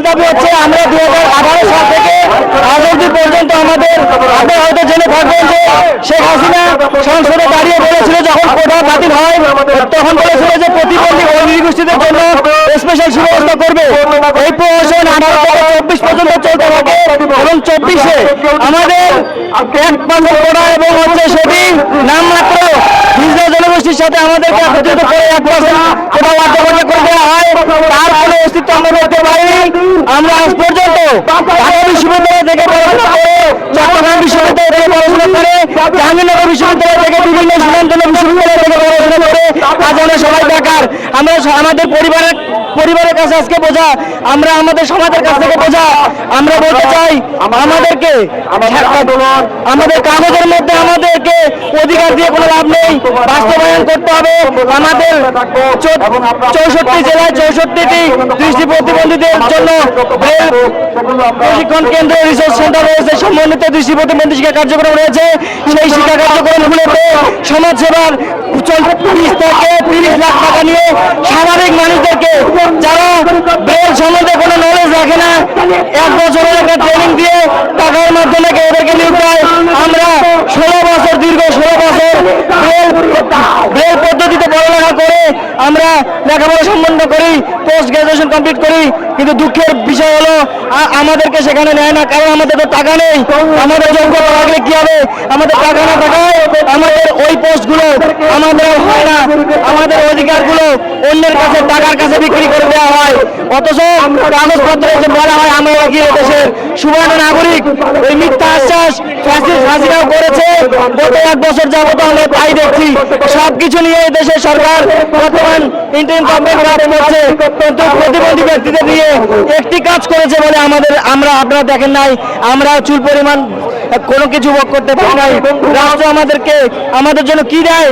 দাবি হচ্ছে আমরা 2018 সাল থেকে আজ অবধি পর্যন্ত আপনারা হয়তো জেনে থাকবেন যে শেখ হাসিনা সংসদে দাঁড়িয়ে বলেছিল যখন কোটা বাতিল হয় তখন বলেছিল যে প্রতিবন্ধী ও নৃগোষ্ঠীদের জন্য স্পেশাল সুব্যবস্থা করবে। এই প্রহসন 18 থেকে 24 পর্যন্ত চলতে থাকে এবং 24-এ আমাদের 1% কোটা এবং হচ্ছে সেটি নামমাত্র হিজড়া জনগোষ্ঠীর সাথে আমাদেরকে একত্রিত করে 1% কোটা বাধ্যবাধকতা করে দেওয়া হয়। তার কোনো অস্তিত্ব আমরা করতে পারিনি। আমরা আজ পর্যন্ত ঢাকা বিশ্ববিদ্যালয় থেকে পড়াশোনা করে, চট্টগ্রাম বিশ্ববিদ্যালয় থেকে পড়াশোনা করে, জাহাঙ্গীরনগর বিশ্ববিদ্যালয় থেকে বিভিন্ন সুনামধন্য বিশ্ববিদ্যালয় থেকে পড়াশোনা করে আজ আমরা সবাই বেকার। আমরা আমাদের পরিবারের কাছে আজকে বোঝা, আমরা আমাদের সমাজের কাছ থেকে বোঝা। আমরা বলতে চাই আমাদেরকে আমাদের কাগজের মধ্যে আমাদেরকে অধিকার দিয়ে কোনো লাভ নেই, বাস্তবায়ন করতে হবে। আমাদের 64 জেলায় 64টি দৃষ্টি প্রতিবন্ধীদের জন্য প্রশিক্ষণ কেন্দ্র, রিসোর্স সেন্টার রয়েছে, সমন্বিত দৃষ্টি প্রতিবন্ধী শিক্ষা কার্যক্রম রয়েছে। সেই শিক্ষা কার্যক্রমগুলোতে সমাজসেবার 30 থেকে 30 লাখ টাকা নিয়ে স্বাভাবিক মানুষদেরকে যারা ব্রেল সম্বন্ধে কোনো নলেজ রাখে না 1 বছরের একটা ট্রেনিং দিয়ে টাকার মাধ্যমে ওদেরকে নিয়োগ দেয়। আমরা 16 বছর দীর্ঘ 16 বছর ব্রেল পদ্ধতিতে পড়ালেখা করে আমরা লেখাপড়া সম্পন্ন করি, পোস্ট গ্রাজুয়েশন কমপ্লিট করি, কিন্তু দুঃখের বিষয় হলো আমাদেরকে সেখানে নেয় না, কারণ আমাদের তো টাকা নেই। আমাদের যোগ্যতা রাখলে কি হবে? আমাদের টাকা না থাকায় আমাদের ওই পোস্টগুলো আমাদের হয় না, আমাদের অধিকারগুলো অন্যের কাছে টাকার কাছে বিক্রি করে দেওয়া হয়। অথচ কাগজপত্রে যে বলা হয় আমরা কি দেশের সুবর্ণ নাগরিক, ওই মিথ্যা আশ্বাস ফ্যাসিস্ট হাসিনাও করেছে। গত 1 বছর যাবত আমরা তাই দেখছি। সবকিছু নিয়ে এই দেশের সরকার বর্তমান ইন্টারিম গভর্নমেন্ট করছে, কিন্তু প্রতিবন্ধী ব্যক্তিদের নিয়ে একটি কাজ করেছে বলে আপনারা দেখেন নাই। আমরা চুল পরিমাণ কোনো কিছু ভোগ করতে পারি নাই। রাষ্ট্র আমাদের জন্য কি দেয়?